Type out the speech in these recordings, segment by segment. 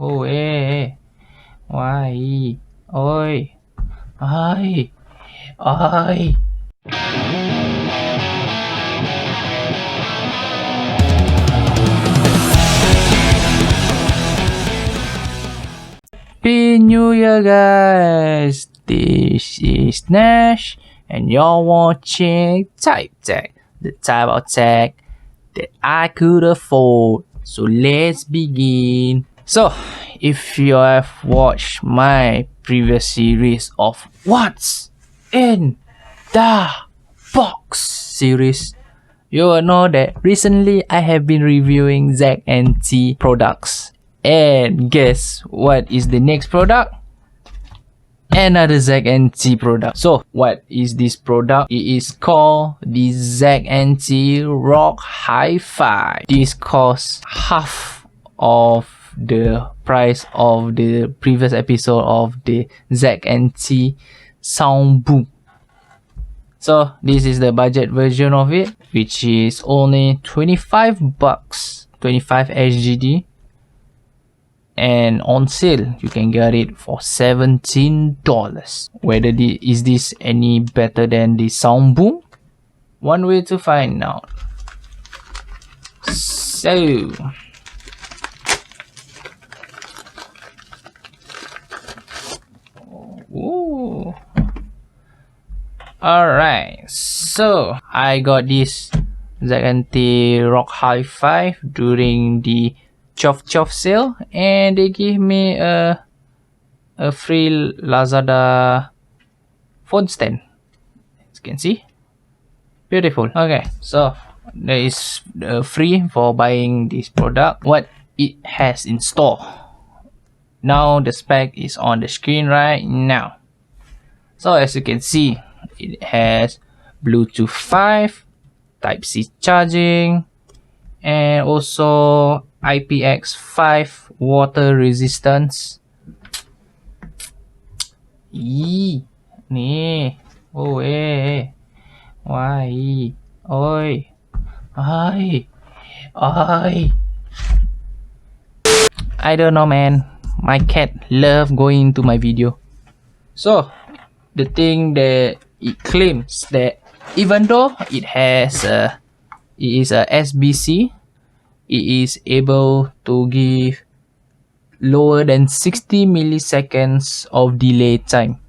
Oh, eh. Why? Oi. Ay. Ay. Happy New Year, guys! This is Nash, and you're watching Type Tech, the type of tech that I could afford. So let's begin. So, if you have watched my previous series of What's in the Box series, you will know that recently I have been reviewing ZNT products. And guess what is the next product? Another ZNT product. So what is this product? It is called the ZNT RockHiFi. This costs half of the price of the previous episode of the ZNT Soundboom. So this is the budget version of it, which is only 25 bucks, 25 SGD. And on sale you can get it for $17. Whether is this any better than the Soundboom? One way to find out. So ooh. Alright, so I got this ZNT RockHiFi during the Chof sale, and they give me a free Lazada phone stand, as you can see. Beautiful. Okay, so there is free for buying this product. What it has in store. Now the spec is on the screen right now. So as you can see, it has Bluetooth 5, Type-C charging, and also IPX5 water resistance. Ni. Oh, eh. Why? Oi. Ay. Ay. I don't know, man. My cat love going into my video. So the thing that it claims that even though it has it is a SBC, it is able to give lower than 60 milliseconds of delay time,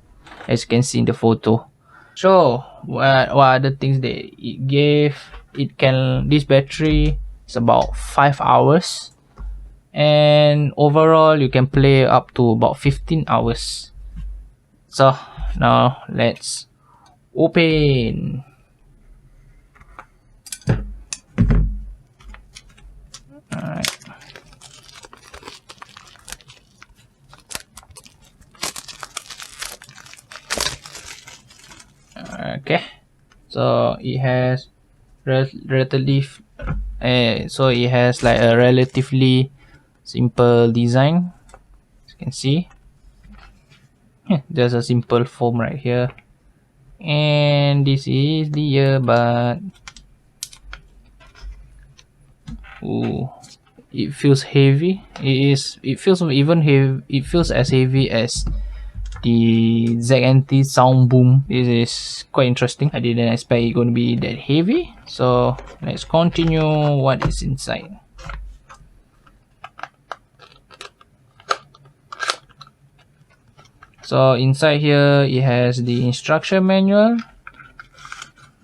as you can see in the photo. So what are the things that it gave? It can, this battery is about 5 hours, and overall you can play up to about 15 hours. So now let's open. Alright. Okay, so it has relatively like a relatively simple design, as you can see. Just a simple foam right here, and this is the earbud. Ooh, it feels heavy. It feels even heavy. It feels as heavy as the ZNT Soundboom. This is quite interesting. I didn't expect it going to be that heavy. So let's continue what is inside. So inside here it has the instruction manual,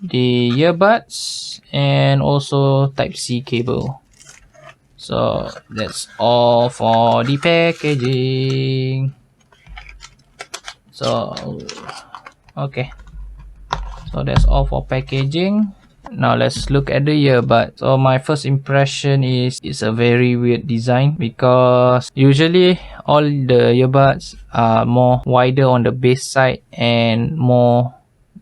the earbuds, and also Type-C cable. So that's all for the packaging. So okay, so that's all for packaging. Now let's look at the earbud. So my first impression is it's a very weird design, because usually all the earbuds are more wider on the base side and more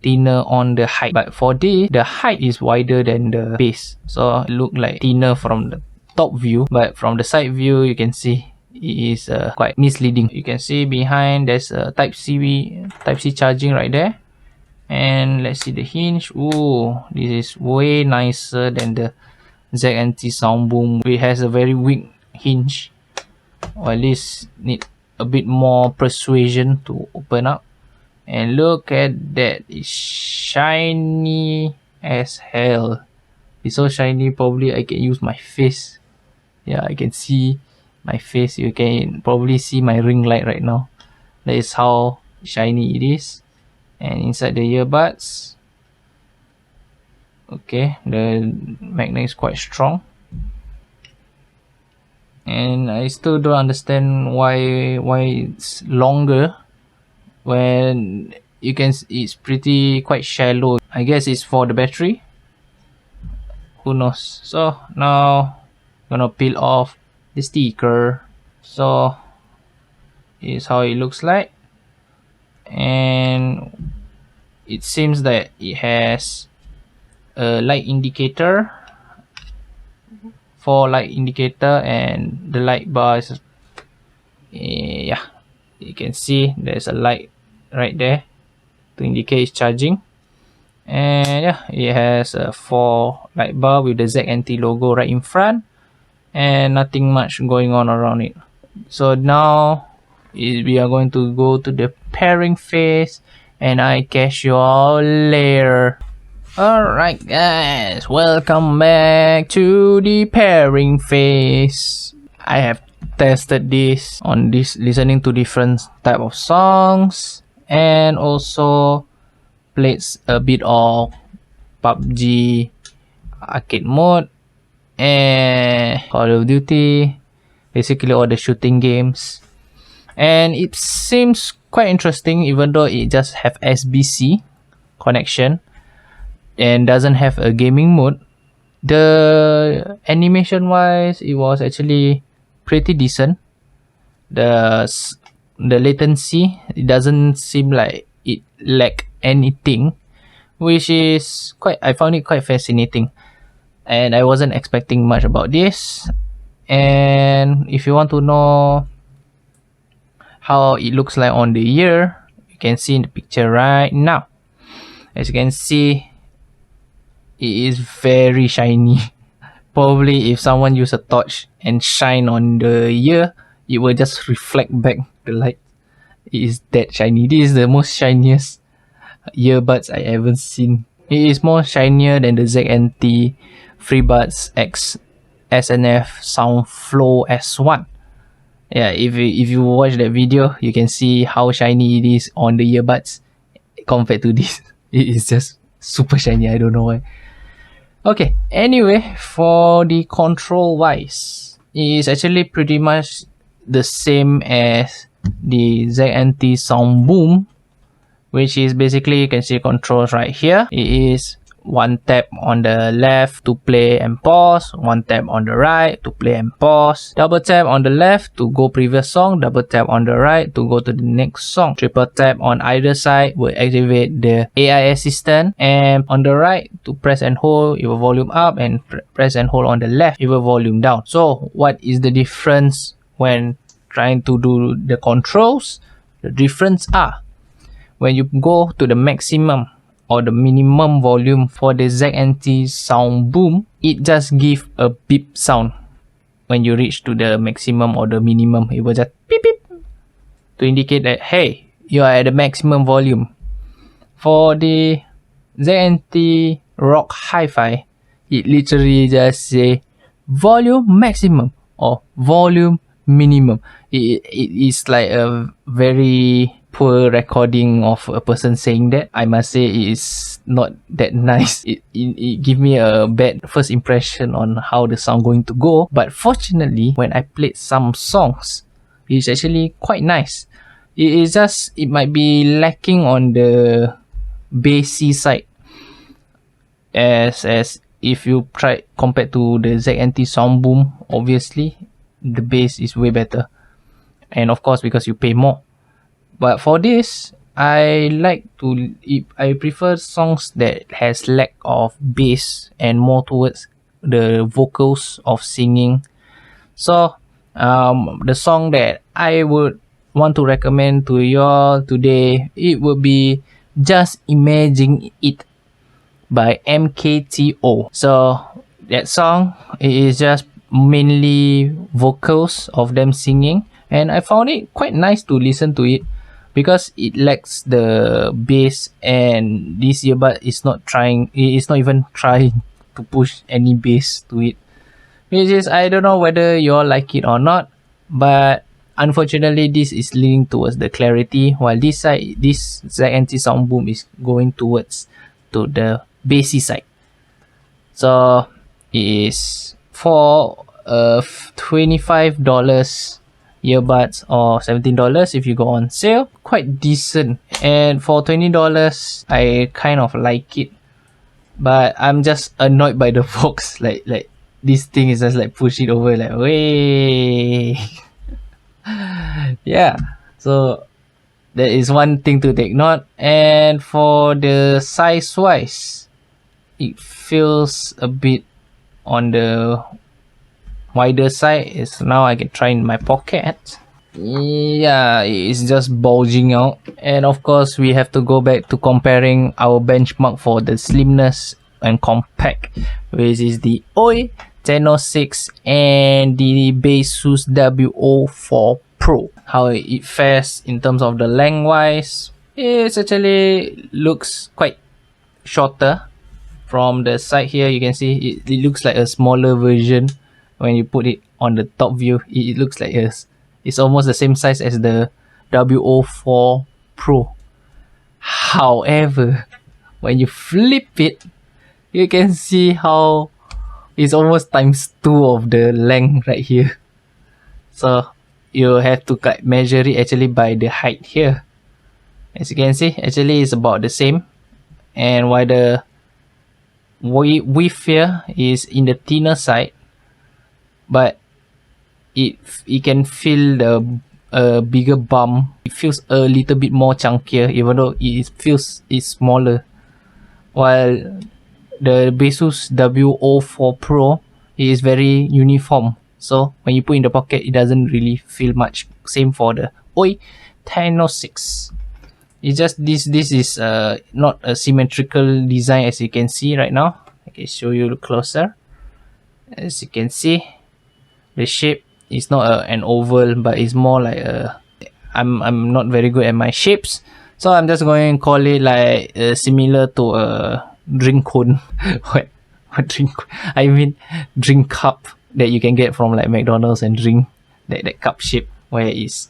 thinner on the height, but for this, the height is wider than the base, so it look like thinner from the top view, but from the side view you can see it is quite misleading. You can see behind there's a Type-C charging right there. And let's see the hinge. Ooh, this is way nicer than the ZNT Soundboom. It has a very weak hinge. or at least need a bit more persuasion to open up. And look at that, it's shiny as hell. It's so shiny, probably I can use my face. Yeah, I can see my face. You can probably see my ring light right now. That is how shiny it is. And inside the earbuds, okay, the magnet is quite strong. And I still don't understand why it's longer when you can. It's pretty quite shallow. I guess it's for the battery. Who knows? So now I'm gonna peel off the sticker. So here's how it looks like, and it seems that it has a light indicator, 4 light indicator, and the light bar is yeah, you can see there's a light right there to indicate it's charging. And yeah, it has a 4 light bar with the ZNT logo right in front, and nothing much going on around it. So now we are going to go to the pairing phase, and I catch you all later. Alright guys, welcome back to the pairing phase. I have tested this on listening to different type of songs, and also played a bit of PUBG arcade mode and Call of Duty, basically all the shooting games. And it seems quite interesting, even though it just have SBC connection and doesn't have a gaming mode. The animation wise, it was actually pretty decent. The latency, it doesn't seem like it lack anything, which is I found it quite fascinating, and I wasn't expecting much about this. And if you want to know how it looks like on the ear, you can see in the picture right now. As you can see, it is very shiny. Probably if someone use a torch and shine on the ear, it will just reflect back the light. It is that shiny. This is the most shiniest earbuds I ever seen. It is more shinier than the ZNT FreeBuds X SNF Soundflow S1. Yeah, if you watch that video, you can see how shiny it is on the earbuds compared to this. It is just super shiny. I don't know why. Okay, anyway, for the control wise, it is actually pretty much the same as the ZNT Soundboom, which is basically, you can see controls right here. It is 1 tap on the left to play and pause, 1 tap on the right to play and pause, double tap on the left to go previous song, double tap on the right to go to the next song, triple tap on either side will activate the AI assistant, and on the right to press and hold, it will volume up, and press and hold on the left, it will volume down. So what is the difference when trying to do the controls? The difference are, when you go to the maximum or the minimum volume for the ZNT Soundboom, it just gives a beep sound. When you reach to the maximum or the minimum, it will just beep beep to indicate that, hey, you are at the maximum volume. For the ZNT RockHiFi, it literally just say volume maximum or volume minimum. It is like a very poor recording of a person saying that. I must say it is not that nice. It give me a bad first impression on how the sound going to go. But fortunately, when I played some songs, it's actually quite nice. It is just, it might be lacking on the bassy side, as if you try compared to the ZNT Soundboom, obviously the bass is way better, and of course because you pay more. But for this, I prefer songs that has lack of bass and more towards the vocals of singing. So the song that I would want to recommend to y'all today, it would be Just Imagine It by MKTO. So that song, it is just mainly vocals of them singing, and I found it quite nice to listen to it because it lacks the bass, and this earbud is not even trying to push any bass to it, which is, I don't know whether you all like it or not, but unfortunately this is leaning towards the clarity, while this ZNT Soundboom is going towards to the bassy side. So it is for $25 earbuds or $17 if you go on sale, quite decent. And for $20 I kind of like it, but I'm just annoyed by the box. Like this thing is just like push it over like way. Yeah, so that is one thing to take note. And for the size wise, it feels a bit on the wider side. Is now I can try in my pocket. Yeah, it's just bulging out. And of course we have to go back to comparing our benchmark for the slimness and compact, which is the ooooooo 1006 and the Asus W04 Pro. How it fares in terms of the lengthwise, it actually looks quite shorter. From the side here you can see it looks like a smaller version. When you put it on the top view, it looks like it's almost the same size as the W04 Pro. However, when you flip it, you can see how it's almost times 2 of the length right here. So you have to measure it actually by the height here. As you can see, actually it's about the same. And while the width here is in the thinner side, but it can feel the bigger bump. It feels a little bit more chunkier, even though it feels it's smaller. While the Asus W04 Pro is very uniform, so when you put in the pocket it doesn't really feel much. Same for the ooooooo 1006. It's just this is not a symmetrical design, as you can see right now. I can show you closer. As you can see, the shape is not an oval, but it's more like a I'm not very good at my shapes, so I'm just going to call it like similar to a drink cone. what drink? I mean drink cup that you can get from like McDonald's and drink, that cup shape where it's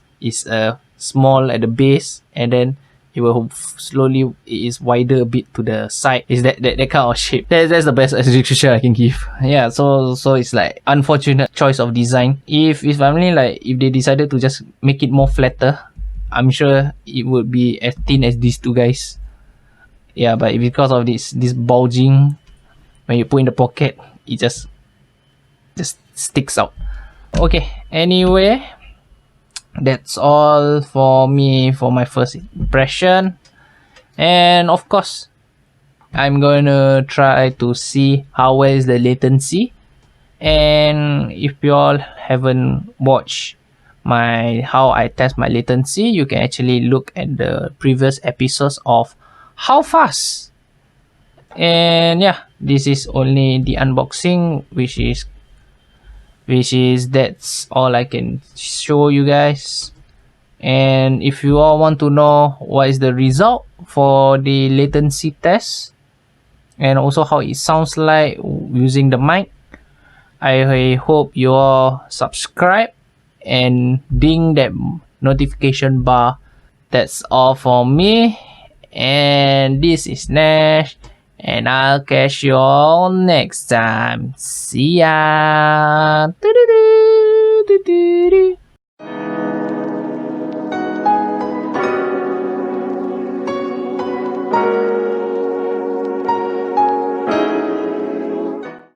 small at the base, and then it will slowly, it is wider a bit to the side. Is that kind of shape. That's the best execution I can give. Yeah, so it's like unfortunate choice of design. If family, like if they decided to just make it more flatter, I'm sure it would be as thin as these two guys. Yeah, but because of this bulging, when you put in the pocket, it just sticks out. Okay, anyway, that's all for me for my first impression. And of course, I'm gonna try to see how well is the latency. And if you all haven't watched how I test my latency, you can actually look at the previous episodes of how fast. And yeah, this is only the unboxing, which is that's all I can show you guys. And if you all want to know what is the result for the latency test and also how it sounds like using the mic, I hope you all subscribe and ding that notification bar. That's all for me, and this is Nash, and I'll catch you all next time. See ya.